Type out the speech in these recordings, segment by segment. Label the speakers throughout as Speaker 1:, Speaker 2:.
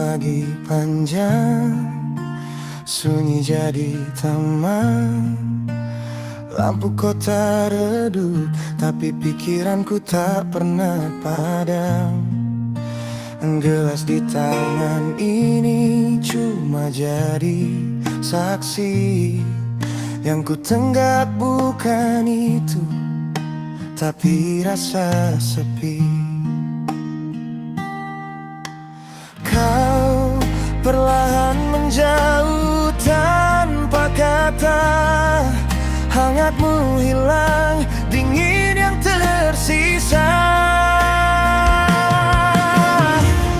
Speaker 1: lagi panjang, sunyi jadi taman. Lampu kota redup, tapi pikiranku tak pernah padam. Gelas di tangan ini cuma jadi saksi. Yang ku tenggak bukan itu, tapi rasa sepi. Kau perlahan menjauh tanpa kata. Hangatmu hilang, dingin yang tersisa.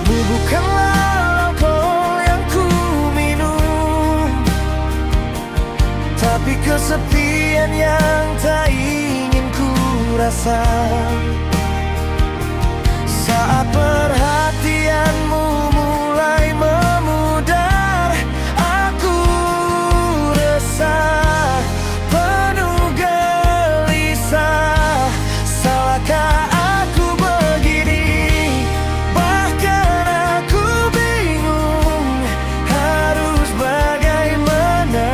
Speaker 1: Bukanlah alkohol yang ku minum, tapi kesepian yang tak ingin ku rasa. Saat perhatianmu mulai memudar, aku resah, penuh gelisah. Salahkah aku begini? Bahkan aku bingung harus bagaimana.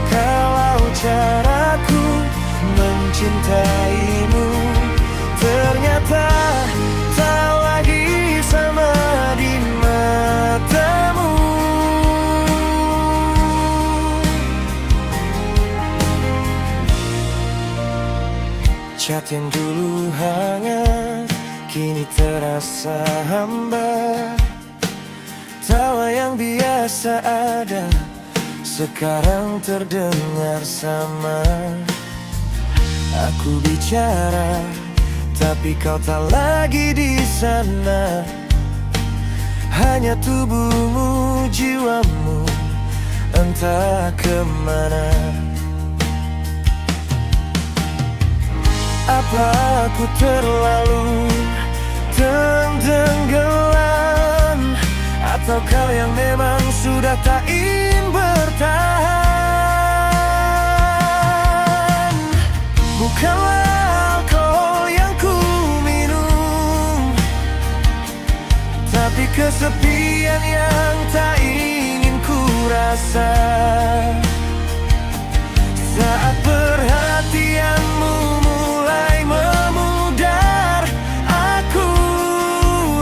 Speaker 1: Kalau caraku mencintaimu ternyata tak lagi sama di matamu. Chat yang dulu hangat kini terasa hambar. Tawa yang biasa ada sekarang terdengar samar. Aku bicara, tapi kau tak lagi di sana. Hanya tubuhmu, jiwamu, entah kemana. Apa aku terlalu tenggelam, atau kau yang memang sudah tak ingin bertahan? Bukanlah alkohol yang ku minum, tapi kesepian yang tak ingin ku rasa. Saat perhatianmu mulai memudar, aku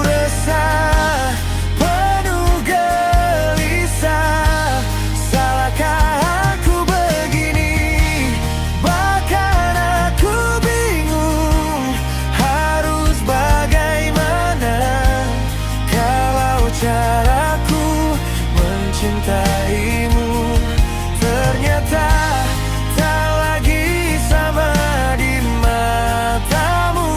Speaker 1: resah, penuh gelisah. Salahkah aku begini? Bahkan aku bingung harus bagaimana. Kalau caraku mencintaimu ternyata tak lagi sama di matamu.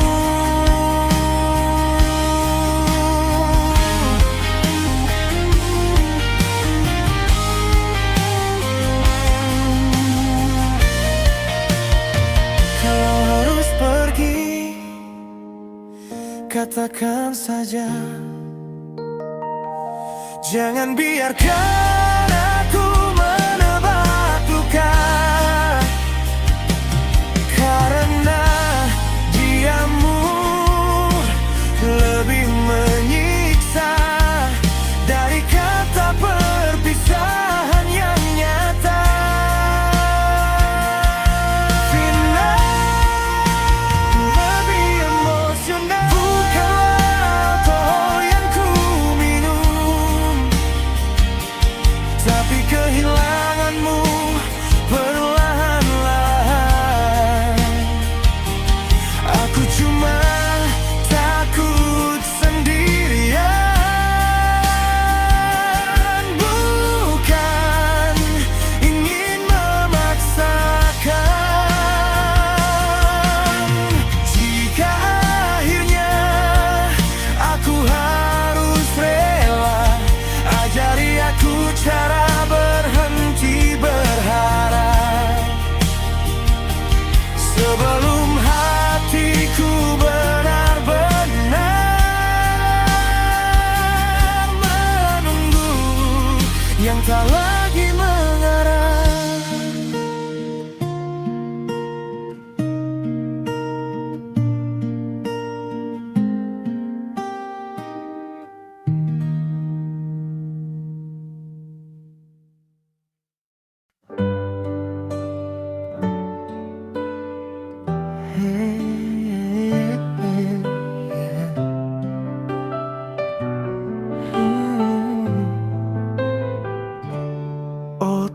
Speaker 1: Kalau harus pergi, katakan saja. Jangan biarkan aku menebak luka, karena diammu lebih menyiksa dari kata perpisahan yang nyata. Final lebih emosional. Bukanlah alkohol yang ku minum, tapi kehilanganmu perlahan-lahan. Aku cuma takut sendirian, bukan ingin memaksakan. Jika akhirnya aku harus rela, ajari aku cara berhenti berharap sebelum hatiku benar-benar menunggu yang tak lagi mengarah.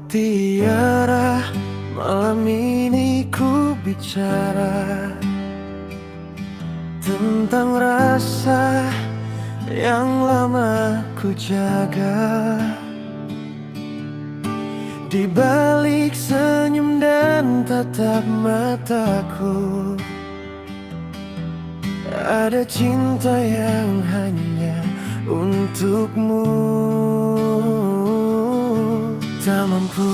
Speaker 1: Tiara, malam ini ku bicara tentang rasa yang lama ku jaga. Di balik senyum dan tatap mataku, ada cinta yang hanya untukmu. Tak mampu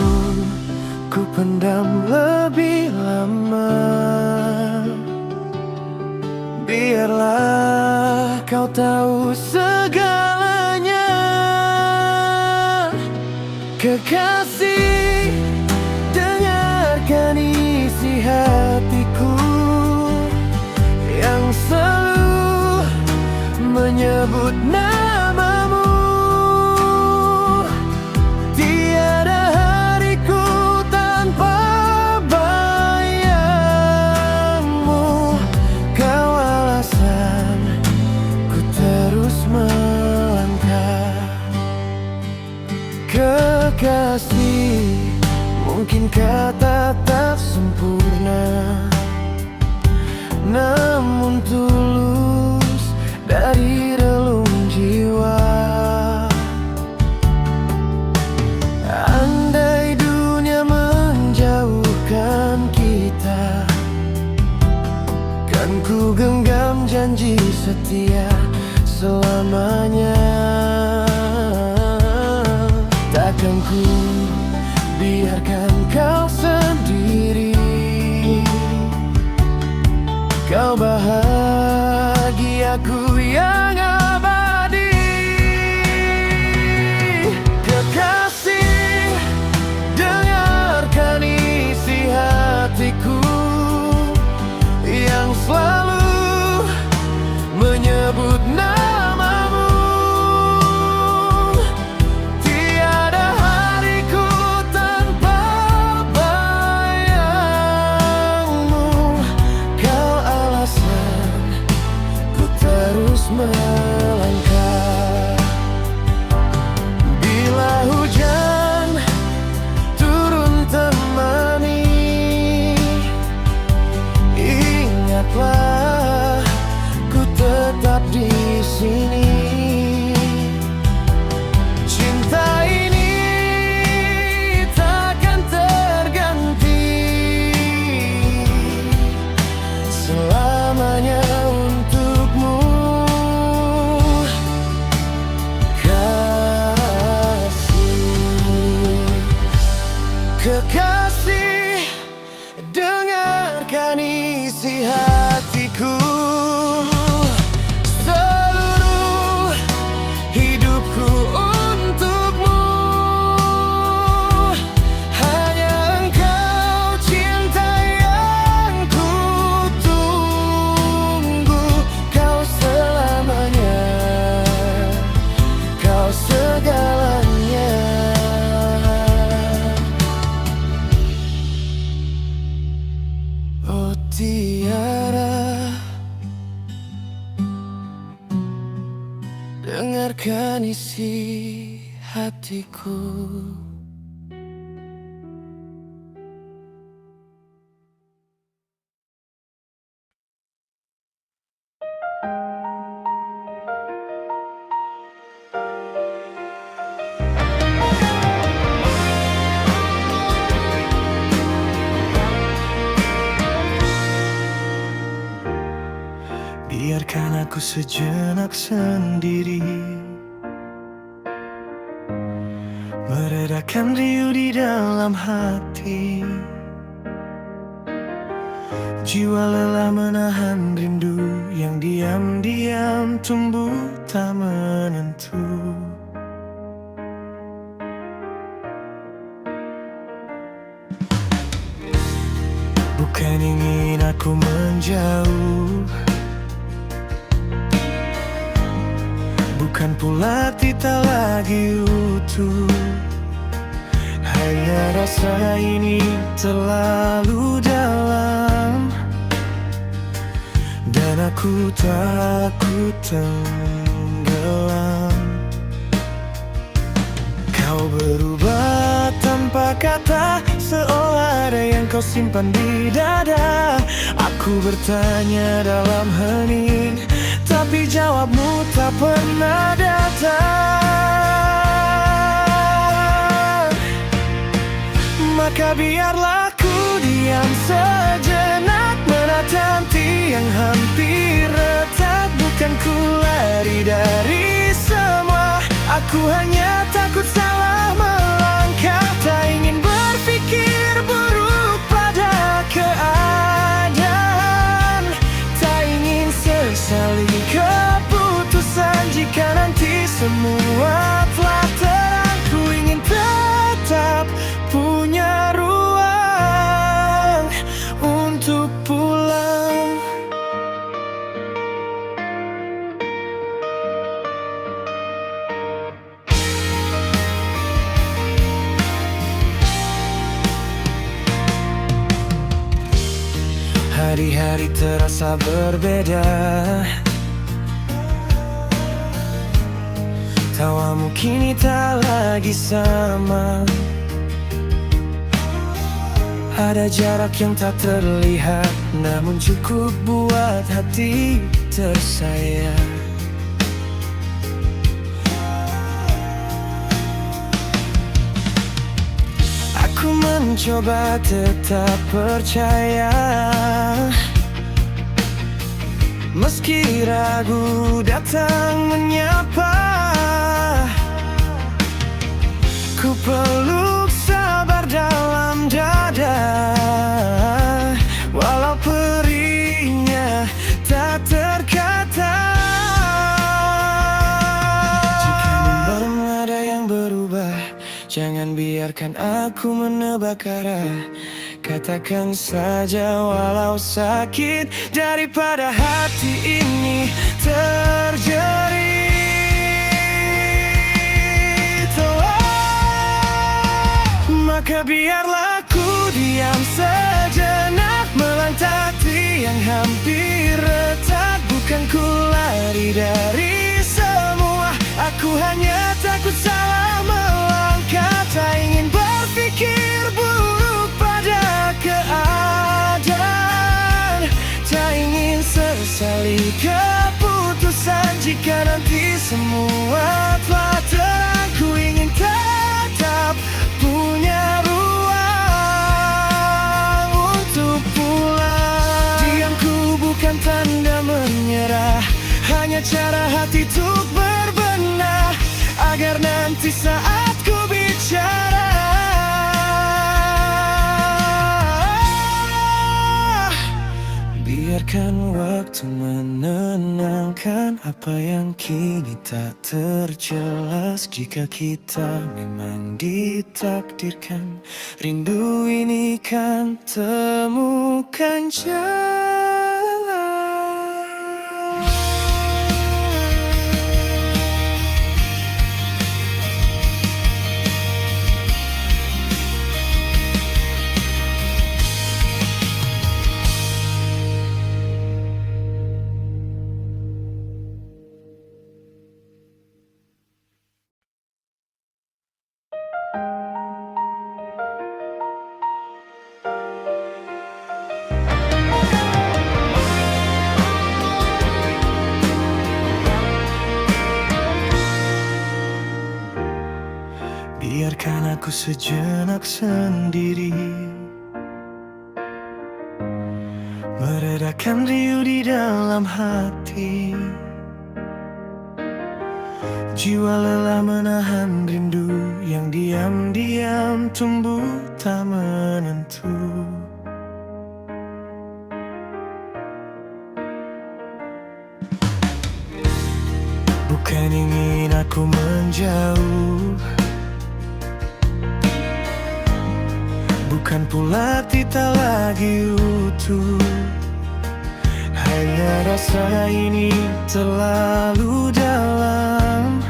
Speaker 1: ku pendam lebih lama. Biarlah kau tahu segalanya. Kekasih, dengarkan isi hatiku yang selalu menyebut namamu. Tiada hariku tanpa bayangmu. Kau alasan ku terus melangkah. Kekasih, mungkin kata tak sempurna, namun tulus dari relung jiwa. Andai dunia menjauhkan kita, kan ku genggam janji setia selamanya. Takkan ku biarkan kau sendiri. Kau bahagiaku yang abadi. Kekasih, dengarkan isi hatiku yang selalu menyebut namamu. Tiada hariku tanpa bayangmu. Kau alasan ku terus melangkah. Bila hujan turun temani, ingatlah ku tetap di sini. Cinta ini takkan terganti, selamanya untukmu. Kasih, kekasih, dengarkan isi hatiku. Seluruh hidupku untukmu. Hanya engkau cinta yang ku tunggu. Kau selamanya, kau segalanya. Oh Tiara, dengarkan isi hatiku. Biarkan aku sejenak sendiri, meredakan riuh di dalam hati. Jiwa lelah menahan rindu yang diam-diam tumbuh tak menentu. Bukan ingin aku menjauh, bukan pula kita lagi utuh. Hanya rasa ini terlalu dalam, dan aku takut tenggelam. Kau berubah tanpa kata seolah ada yang kau simpan di dada. Aku bertanya dalam hening, tapi jawabmu tak pernah datang. Maka biarlah ku diam sejenak, menanti yang hampir retak. Bukan ku lari dari semua, aku hanya takut salah melangkah. Tak ingin berpikir buruk pada keadaan, tak ingin sesali keputusan jika nanti semua telah terang. Ku ingin tetap punya ruang untuk pulang. Hari-hari terasa berbeda, tawamu kini tak lagi sama. Ada jarak yang tak terlihat, namun cukup buat hati tersayang. Aku mencoba tetap percaya, meski ragu datang menyapa. Ku peluk sabar dalam dada, walau perihnya tak terkata. Jika memang ada yang berubah, jangan biarkan aku menebak arah. Katakan saja walau sakit, daripada hati ini terjerit. Maka biarlah ku diam sejenak, melantati yang hampir retak. Bukan ku lari dari semua, aku hanya takut salah melangkah. Tak ingin berpikir buruk pada keadaan, tak ingin sesali keputusan jika nanti semua telah terang. Ku ingin tetap punya ruang untuk pulang. Diamku bukan tanda menyerah, hanya cara hati untuk berbenah, agar nanti saat ku bicara biarkan waktu menenangkan apa yang kini tak terjelas. Jika kita memang ditakdirkan, rindu ini kan temukan jalan. Biarkan aku sejenak sendiri, meredakan riuh di dalam hati. Jiwa lelah menahan rindu yang diam-diam tumbuh tak menentu. Bukan ingin aku menjauh, bukan pula kita lagi utuh. Hanya rasa ini terlalu dalam,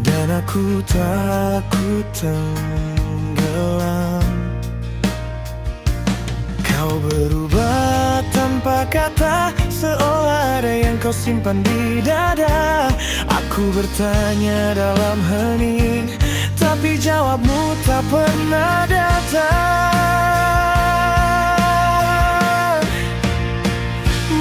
Speaker 1: dan aku takut tenggelam. Kau berubah tanpa kata, seolah ada yang kau simpan di dada. Aku bertanya dalam hening, tapi tapi jawabmu tak pernah datang.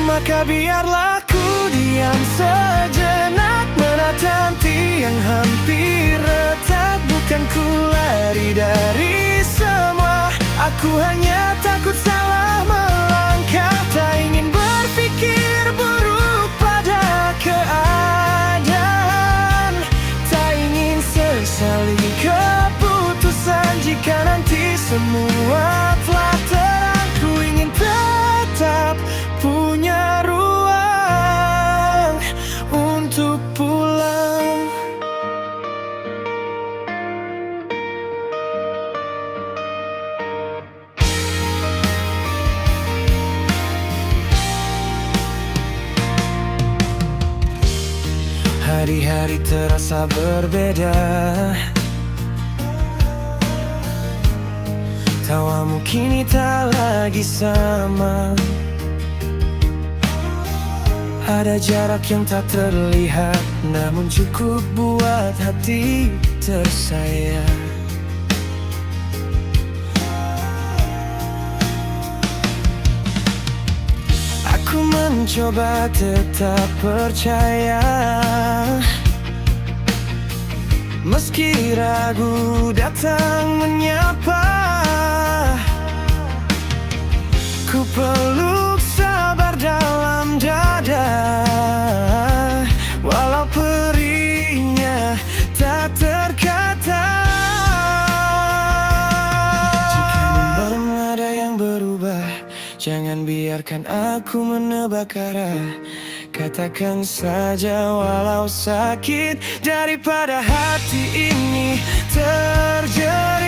Speaker 1: Maka biarlah ku diam sejenak, menanti yang hampir retak. Bukan ku lari dari semua, aku hanya takut salah melangkah. Tak ingin berpikir buruk pada keadaan, tak ingin sesali keputusan jika nanti semua telah terang. Ku ingin tetap punya ruang untuk pulang. Hari-hari terasa berbeda, tawamu kini tak lagi sama. Ada jarak yang tak terlihat, namun cukup buat hati tersayang. Aku mencoba tetap percaya, meski ragu datang menyapa. Ku peluk sabar dalam dada, walau perihnya tak terkata. Jika memang ada yang berubah, jangan biarkan aku menebak arah. Katakan saja walau sakit, daripada hati ini terjerit.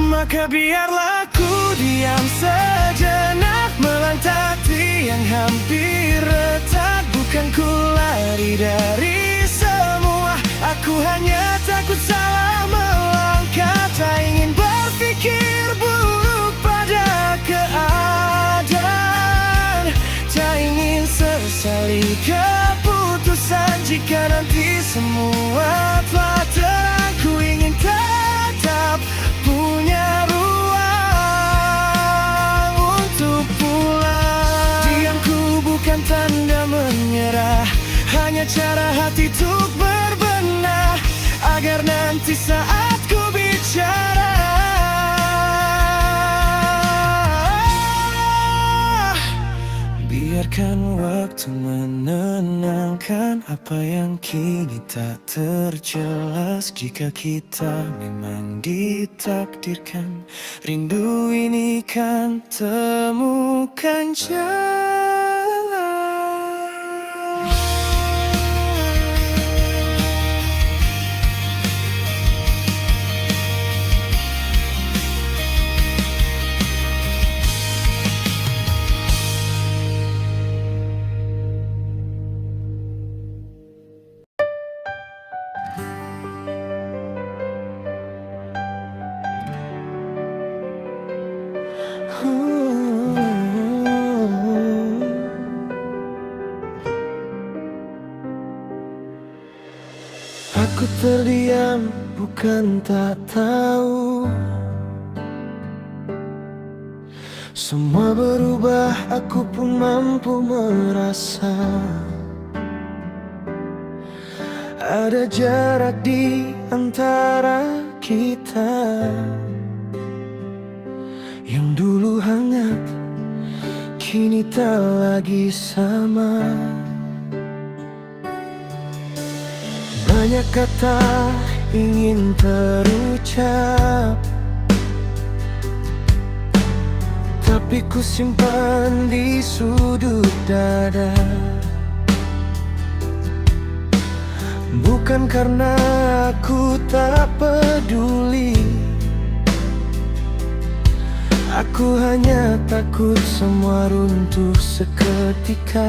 Speaker 1: Maka biarlah ku diam sejenak, melantati yang hampir retak. Bukan ku lari dari semua, aku hanya takut salah melangkah. Tak ingin berpikir buruk pada keadaan, tak ingin sesali keputusan jika nanti semua telah terang. Ku ingin tetap punya ruang untuk pulang. Diamku bukan tanda menyerah, hanya cara hati untuk berbenah, agar nanti saat ku bicara biarkan waktu menenangkan apa yang kini tak terjelas. Jika kita memang ditakdirkan, rindu ini kan temukan jalan. Aku terdiam, bukan tak tahu. Semua berubah, aku pun mampu merasa. Ada jarak di antara kita, yang dulu hangat, kini tak lagi sama. Banyak kata ingin terucap, tapi ku simpan di sudut dada. Bukan karena aku tak peduli, aku hanya takut semua runtuh seketika.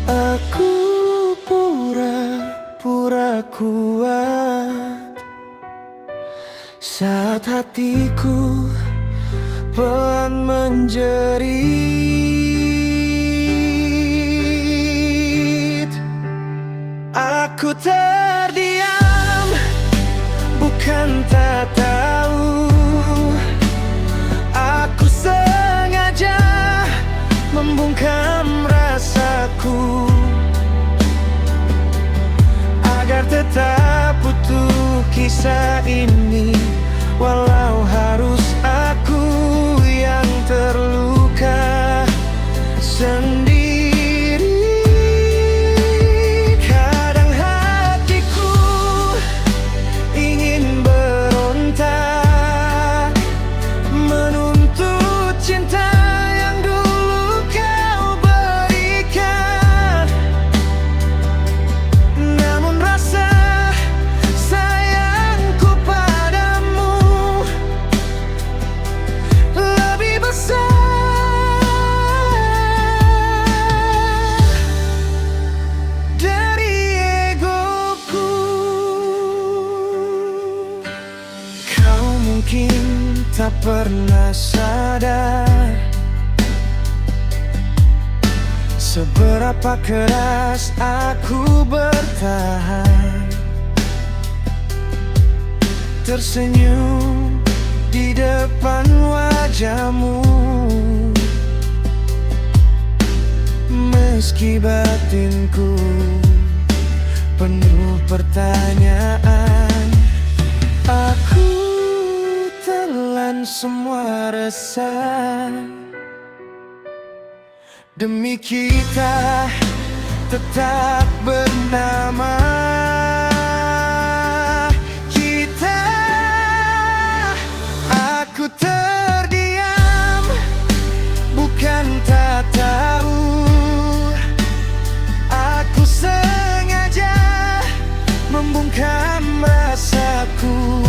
Speaker 1: Aku pura-pura kuat saat hatiku pelan menjerit. Aku terdiam, bukan tak tahu. Aku sengaja membungkam rasaku agar tetap utuh kisah ini, walau harus aku yang terluka sendiri. Kadang hatiku ingin berontak, menuntut cinta yang dulu kau berikan. Namun rasa sayangku padamu lebih besar dari egoku. Kau mungkin tak pernah sadar seberapa keras aku bertahan, tersenyum di depan wajahmu, meski batinku penuh pertanyaan. Aku telan semua resah demi kita tetap bernama. Kita, aku terdiam, bukan tak tahu. Aku sengaja membungkam rasaku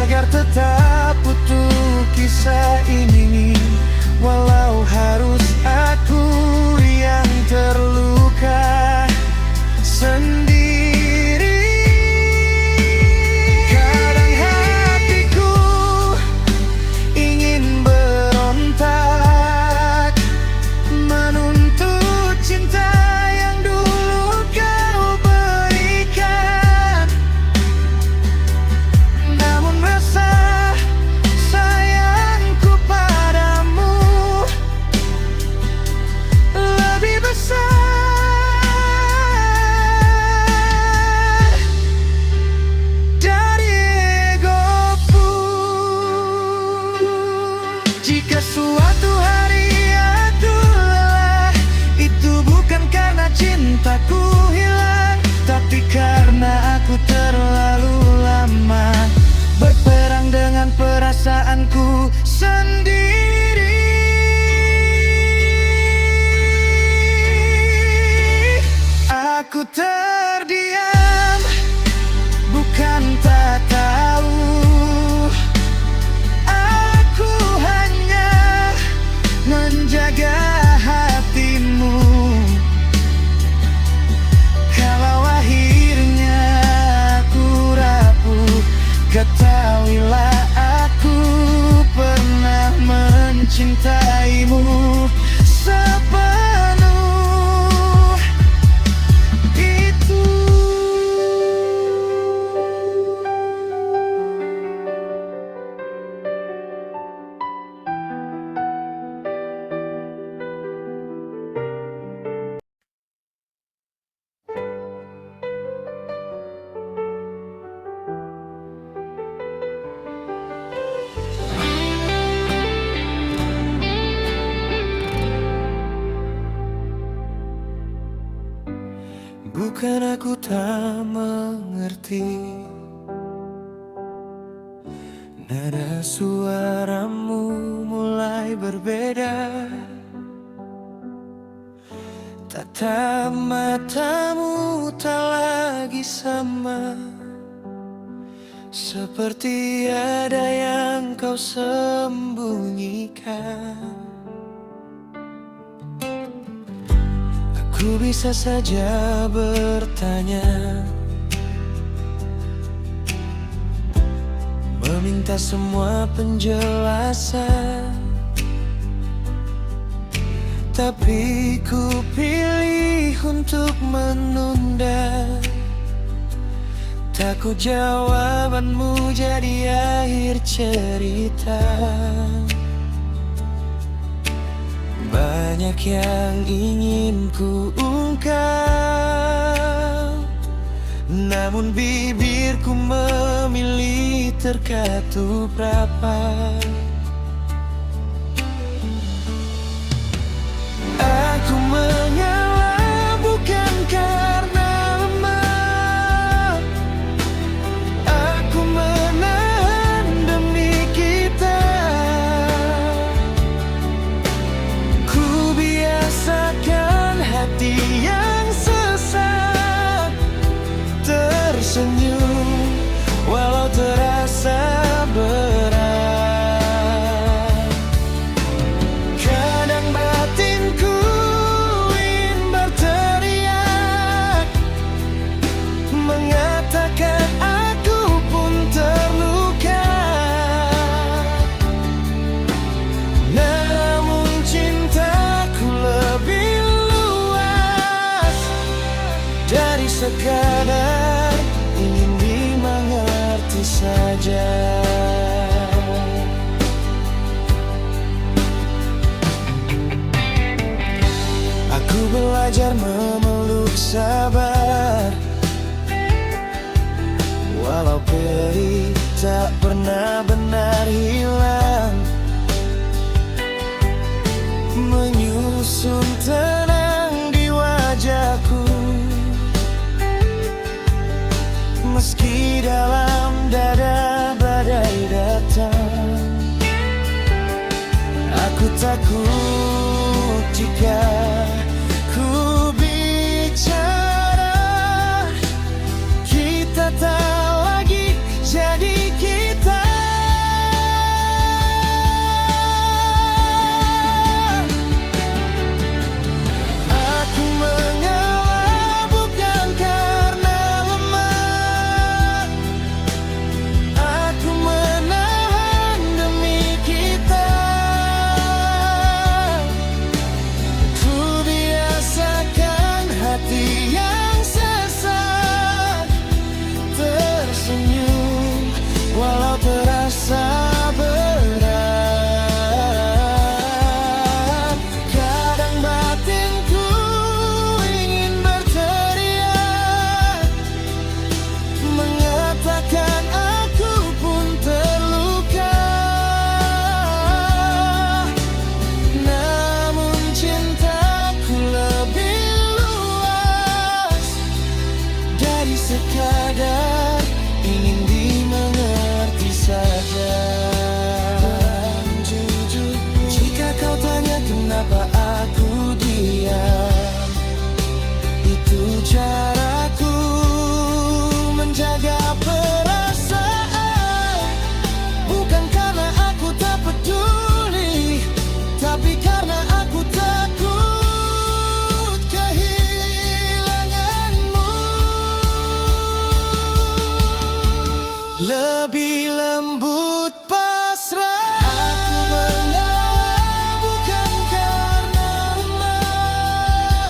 Speaker 1: agar tetap utuh kisah ini, walau harus aku yang terluka sendiri. Kadang hatiku ingin berontak, menuntut cinta yang dulu kau berikan. Namun rasa sayangku padamu lebih besar dari egoku. Jika suatu hari aku lelah, itu bukan karena cintaku hilang, tapi karena aku terlalu lama berperang dengan perasaanku sendiri. Aku terdiam, bukan tak tahu. Aku hanya menjaga hatimu. Kalau akhirnya aku rapuh, ketahuilah aku pernah mencintaimu sepenuh itu. Bukan aku tak mengerti, nada suaramu mulai berbeda, tatap matamu tak lagi sama, seperti ada yang kau sembunyikan. Ku bisa saja bertanya, meminta semua penjelasan, Tapi ku pilih untuk menunda. Takut jawabanmu jadi akhir cerita. Banyak yang ingin ku ungkap, namun bibirku memilih terkatup rapat. Aku mengalah bukan karena lemah. Aku menahan demi kita. Ku biasakan hati yang sesat tersenyum walau terasa berat. Kadang batinku ingin berteriak, mengatakan aku pun terluka. Namun cintaku lebih luas dari sekadar ingin dimengerti saja. Aku belajar memeluk sabar, walau perih tak pernah benar hilang. Menyusun tenang di wajahku, meski dalam dada badai datang. Aku takut jika ku bicara, kita tak lagi jadi kita. Aku mengalah bukan karena lemah. Aku menahan demi kita. Ku biasakan hati yang sesat tersenyum walau terasa berat. Kadang batinku ingin berteriak, mengatakan aku pun terluka. Namun cintaku lebih luas dari sekadar ingin dimengerti saja. Jujur, jika kau tanya kenapa aku diam, itu caraku menjaga perasaan. Bukan karena aku tak peduli, tapi karena aku takut kehilanganmu. Lebih lembut pasrah. Aku mengalah bukan karena lemah.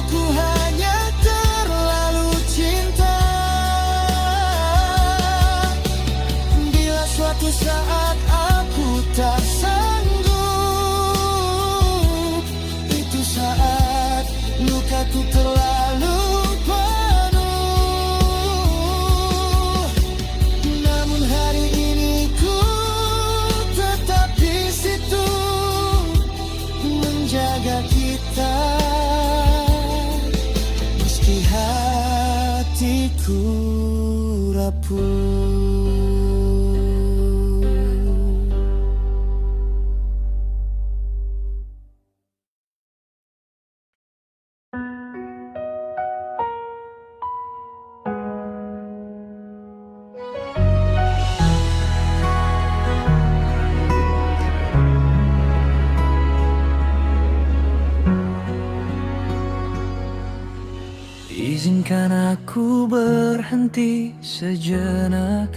Speaker 1: Aku hanya terlalu cinta. Bila suatu saat aku tak sanggup, itu saat lukaku terlalu penuh. Namun hari ini ku tetap di situ menjaga kita, meski hatiku rapuh. Izinkan aku berhenti sejenak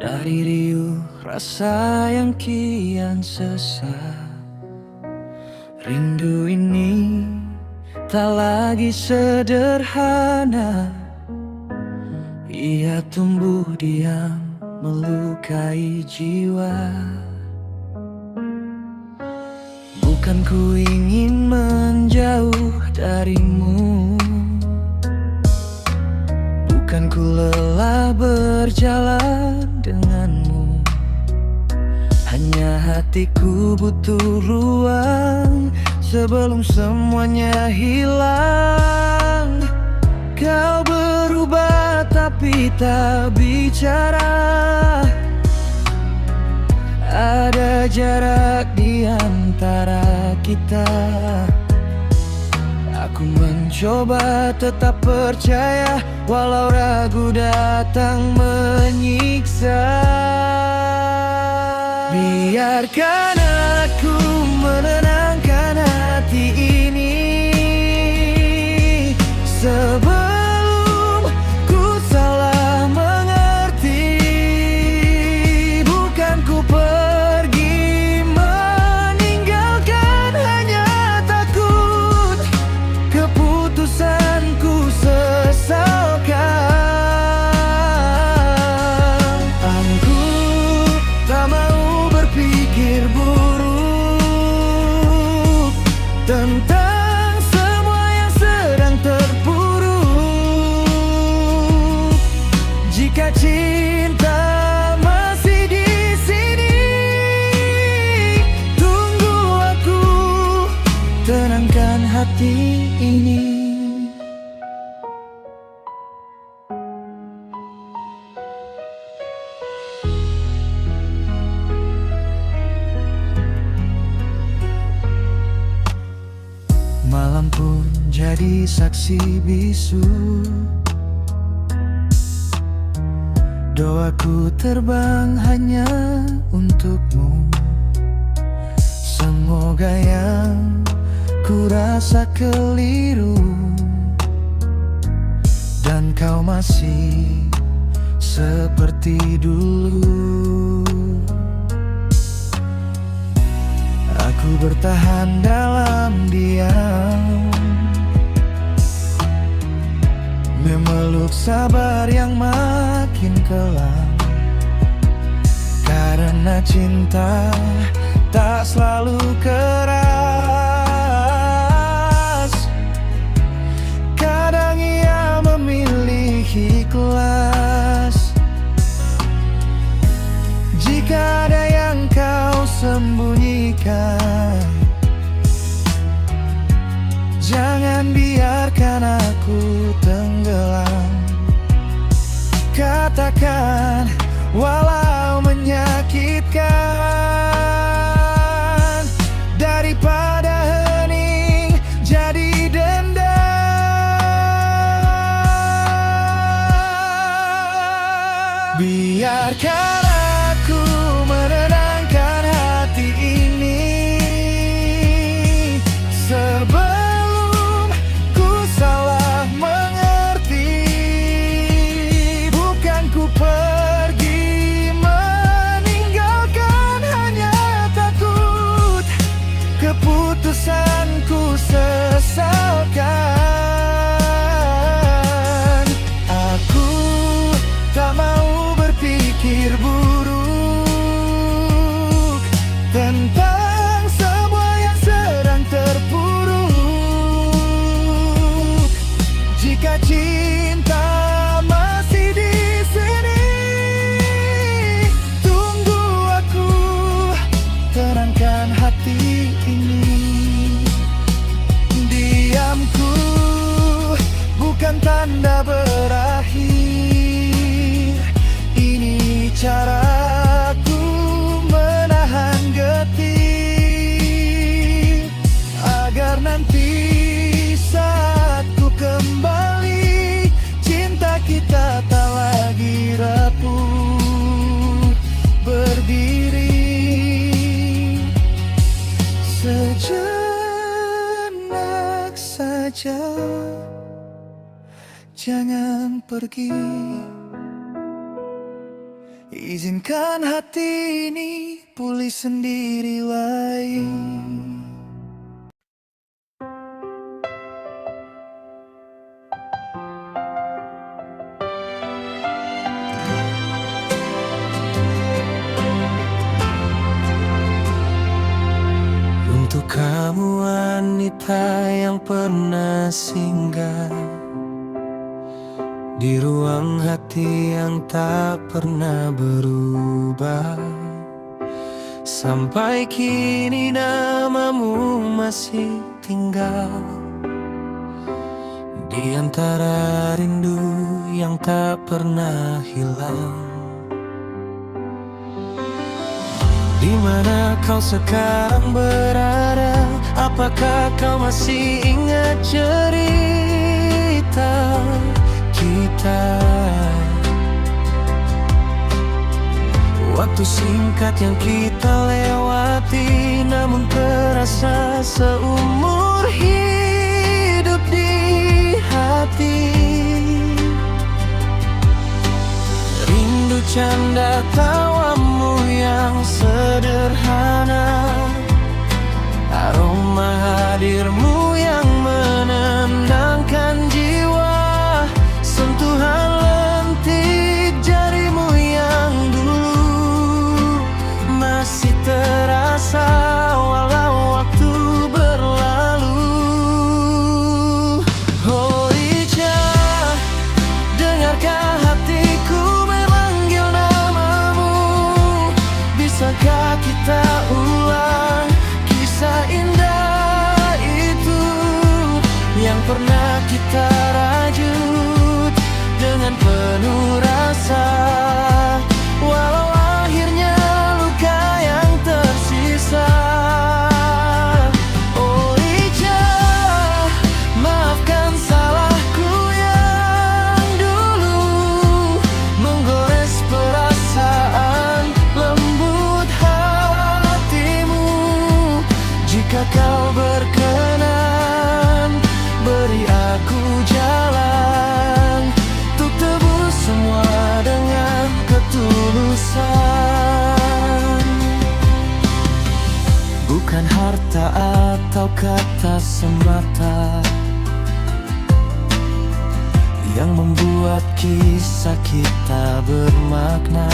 Speaker 1: Dari riuh rasa yang kian sesak, rindu ini tak lagi sederhana. Ia tumbuh diam melukai jiwa. Bukan ku ingin menjauh darimu, bukan ku lelah berjalan denganmu. Hanya hatiku butuh ruang sebelum semuanya hilang. Kau berubah tapi tak bicara. Ada jarak di antara kita. Aku mencoba tetap percaya walau ragu datang menyiksa. Biarkan aku menenangkan hati ini sebelum ku salah mengerti. Bukan ku pergi meninggalkan, hanya takut keputusanku sesalkan. Aku tak mau berpikir buruk tentang semua yang sedang terpuruk. Jika cinta masih di sini, tunggu aku tenangkan hati ini. Malam pun jadi saksi bisu. Doaku terbang hanya untukmu. Semoga yang ku rasa keliru dan kau masih seperti dulu. Aku bertahan dalam diam, memeluk sabar yang makin kelam. Karena cinta tak selalu keras, kadang ia memilih ikhlas. Jika ada yang kau sembunyikan, jangan biarkan aku tenggelam. Katakan walau menyakitkan, daripada hening jadi dendam. Biarkan aku menenangkan hati ini sebelum ku salah mengerti. Bukan ku pergi meninggalkan, hanya takut keputusanku sesalkan. Aku tak mau berpikir buruk tentang semua yang sedang terpuruk. Jika cinta masih di sini, tunggu aku tenangkan hati ini. Diamku bukan tanda berakhir. Ini caraku menahan getir, agar nanti saat ku kembali, cinta kita tak lagi rapuh berdiri. Sejenak saja, jangan pergi. Izinkan hati ini pulih sendiri lagi. Untuk kamu wanita yang pernah singgah di ruang hati yang tak pernah berubah, sampai kini namamu masih tinggal di antara rindu yang tak pernah hilang. Di mana kau sekarang berada? Apakah kau masih ingat cerita kita? Waktu singkat yang kita lewati, namun terasa seumur hidup di hati. Rindu canda tawamu yang sederhana, aroma hadirmu yang menenangkan jiwa, sentuhan lentik jarimu yang dulu masih terasa walau waktu berlalu. Oh Ica, dengarkah hatiku memanggil namamu? Bisakah kita ulang kisah indah itu yang pernah kita rajut dengan penuh rasa, walau akhirnya luka yang tersisa. Oh Ica, maafkan salahku yang dulu menggores perasaan lembut hatimu. Jika kau berkenan, beri aku jalan untuk tebus semua dengan ketulusan. Bukan harta atau kata semata yang membuat kisah kita bermakna,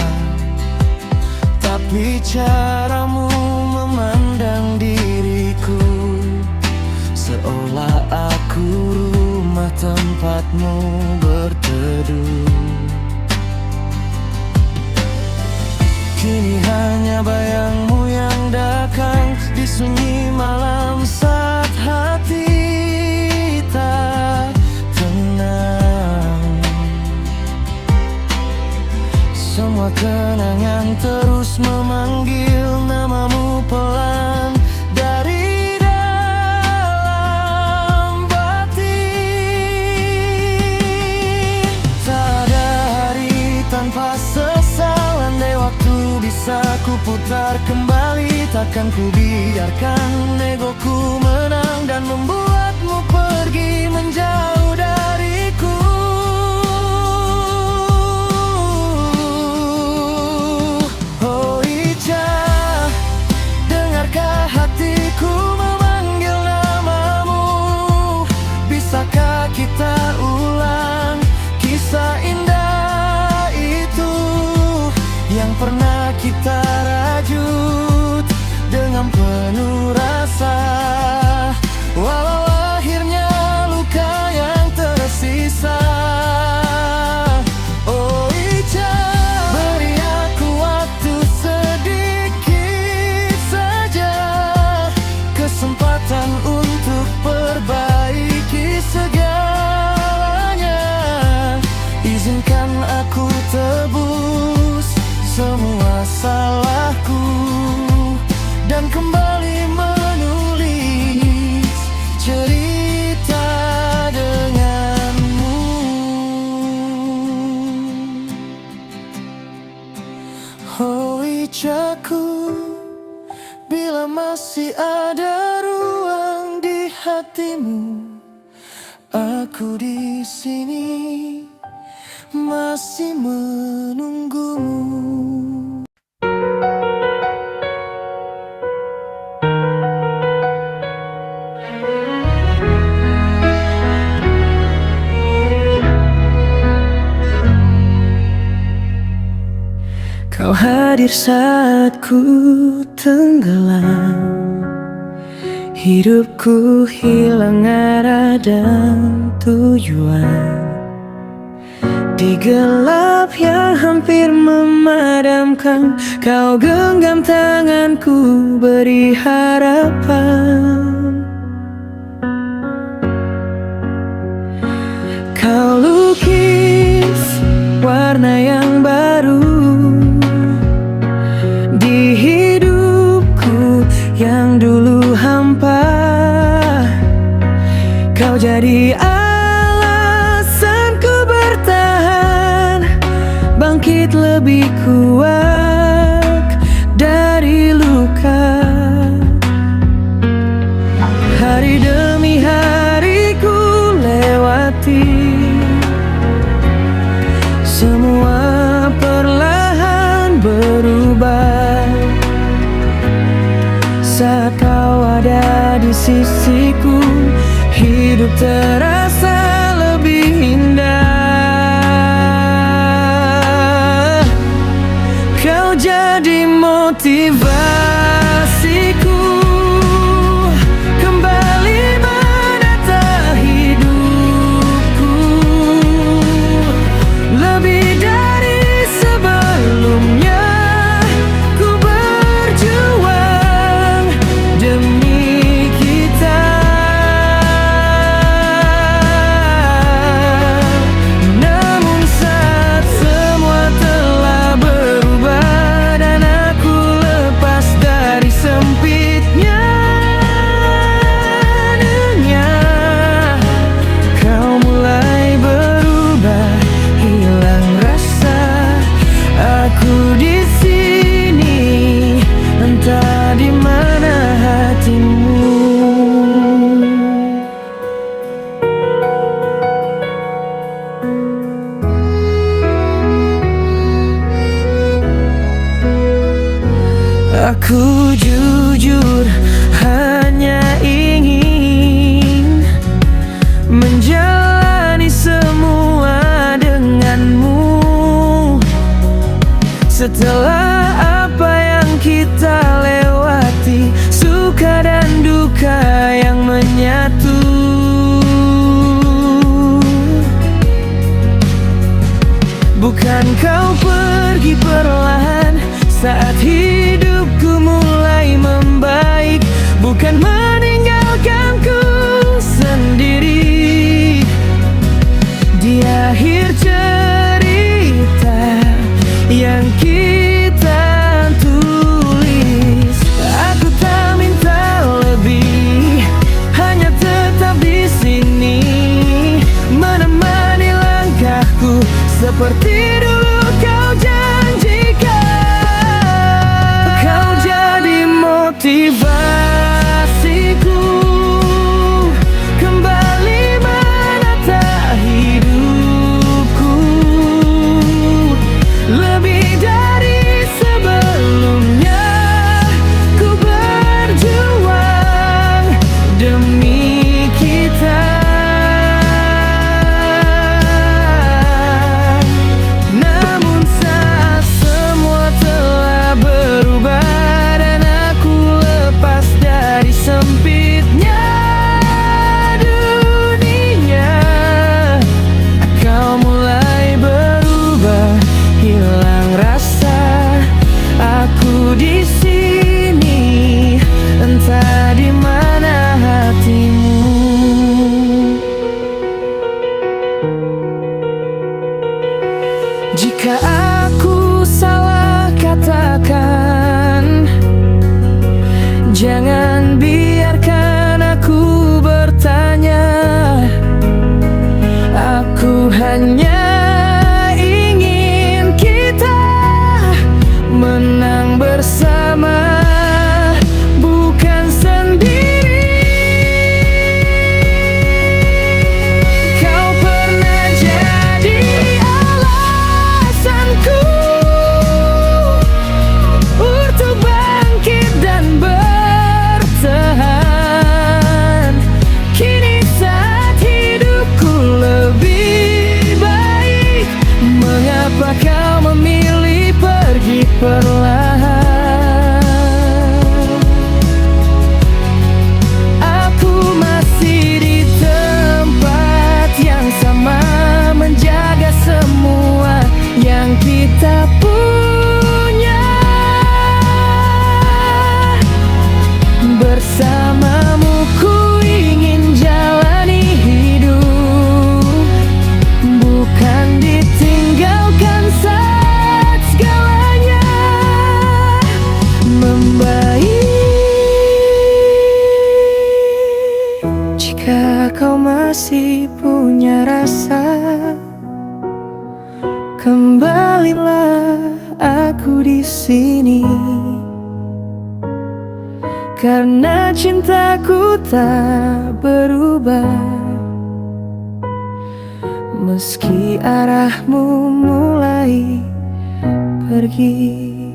Speaker 1: tapi caramu memandang diriku, seolah aku rumah tempatmu berteduh. Kini hanya bayangmu yang datang di sunyi malam saat hati tak tenang. Semua kenangan terus memanggil namamu pelan dari dalam batin. Tak ada hari tanpa sesal, andai waktu bisa ku putar kembali, takkan ku biarkan egoku menang dan membuatmu pergi menjauh dariku. Oh Ica, dengarkah hatiku memanggil namamu? Bisakah kita ulang kisah indah itu yang pernah kita rajut dengan penuh rasa, walau akhirnya luka yang tersisa. Oh Ica, beri aku waktu sedikit saja, kesempatan untuk perbaiki segalanya. Izinkan aku tebus semua salahku dan kembali menulis cerita denganmu. Oh Icaku, bila masih ada ruang di hatimu, aku di sini masih menunggumu. hadir saat ku tenggelam. Hidupku hilang arah dan tujuan. Di gelap yang hampir memadamkan, kau genggam tanganku, beri harapan. Kau lukis warna yang baru di hidupku yang dulu hampa. Kau jadi alasanku bertahan, bangkit lebih kuat dari luka. Hari demi hari ku lewati, semua perlahan berubah saat kau ada di sisiku. Hidup terasa lebih indah. Kau jadi motivasiku kembali menata hidupku, lebih dari sebelumnya. Ku berjuang demi kita, namun saat semua telah berubah dan aku lepas dari sempitnya dunia, kau mulai berubah, hilang rasa. Aku di sini, entah di mana hatimu. Aku jujur hanya ingin menjalani semua denganmu. Setelah apa yang kita lewati, suka dan duka yang menyatu. Bukan kau pergi perlahan saat hidupku mulai membaik, bukan meninggalkanku sendiri di akhir cerita yang kita tulis. Aku tak minta lebih, hanya tetap di sini menemani langkahku seperti dulu kau janjikan. masih punya rasa, kembalilah aku di sini. Karena cintaku tak berubah, meski arahmu mulai pergi.